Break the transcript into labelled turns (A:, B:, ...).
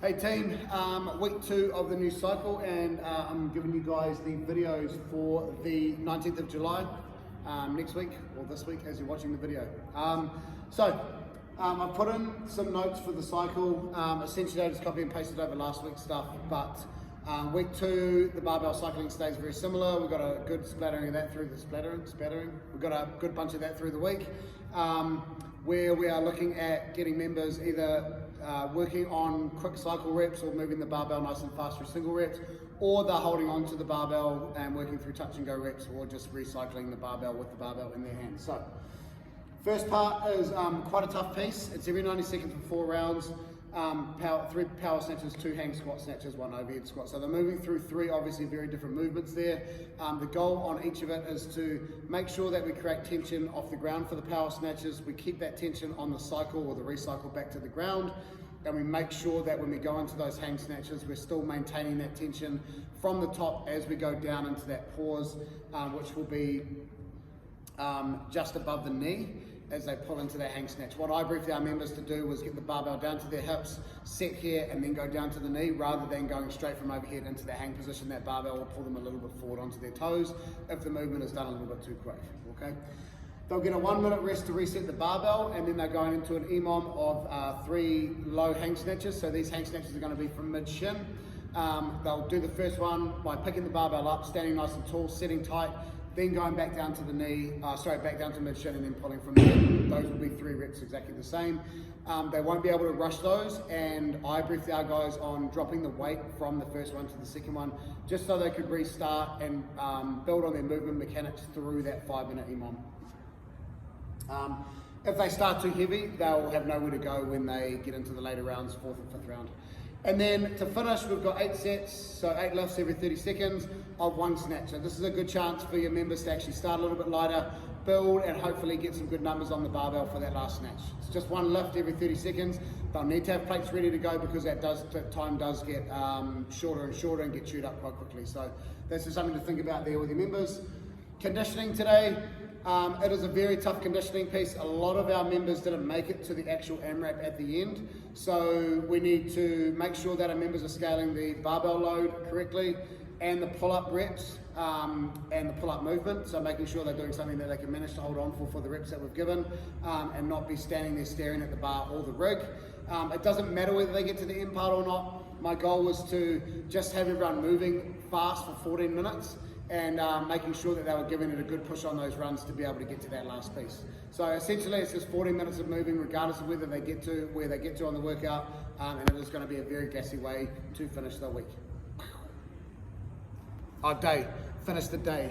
A: Hey team, week 2 of the new cycle, and I'm giving you guys the videos for the 19th of July, next week, or this week as you're watching the video. I've put in some notes for the cycle. Essentially I just copy and pasted over last week's stuff, but week 2, the barbell cycling stays very similar. We've got a good splattering of that through the splattering. We've got a good bunch of that through the week, where we are looking at getting members either working on quick cycle reps or moving the barbell nice and fast through single reps, or they're holding on to the barbell and working through touch and go reps, or just recycling the barbell with the barbell in their hands. So, first part is quite a tough piece. It's every 90 seconds for 4 rounds. 3 power snatches, 2 hang squat snatches, 1 overhead squat. So they're moving through 3 obviously very different movements there. The goal on each of it is to make sure that we create tension off the ground for the power snatches. We keep that tension on the cycle or the recycle back to the ground, and we make sure that when we go into those hang snatches, we're still maintaining that tension from the top as we go down into that pause, which will be just above the knee as they pull into that hang snatch. What I briefed our members to do was get the barbell down to their hips, set here, and then go down to the knee, rather than going straight from overhead into the hang position. That barbell will pull them a little bit forward onto their toes if the movement is done a little bit too quick, okay? They'll get a 1-minute rest to reset the barbell, and then they're going into an EMOM of 3 low hang snatches. So these hang snatches are going to be from mid-shin. They'll do the first one by picking the barbell up, standing nice and tall, sitting tight, then going back down to the knee, back down to mid-shin, and then pulling from there. Those will be 3 reps exactly the same. They won't be able to rush those, and I briefed our guys on dropping the weight from the first one to the second one, just so they could restart and build on their movement mechanics through that 5-minute EMOM. If they start too heavy, they'll have nowhere to go when they get into the later rounds, 4th and 5th round. And then to finish, we've got 8 sets, so 8 lifts every 30 seconds of 1 snatch. So this is a good chance for your members to actually start a little bit lighter, build, and hopefully get some good numbers on the barbell for that last snatch. It's just 1 lift every 30 seconds. They'll need to have plates ready to go, because that time does get shorter and shorter and get chewed up quite quickly. So that's just something to think about there with your members. Conditioning today. It is a very tough conditioning piece. A lot of our members didn't make it to the actual AMRAP at the end. So we need to make sure that our members are scaling the barbell load correctly, and the pull-up reps and the pull-up movement. So making sure they're doing something that they can manage to hold on for the reps that we've given, and not be standing there staring at the bar or the rig. It doesn't matter whether they get to the end part or not. My goal was to just have everyone moving fast for 14 minutes. And making sure that they were giving it a good push on those runs to be able to get to that last piece. So essentially it's just 40 minutes of moving, regardless of whether they get to where they get to on the workout, and it is going to be a very gassy way to finish the week. Finish the day.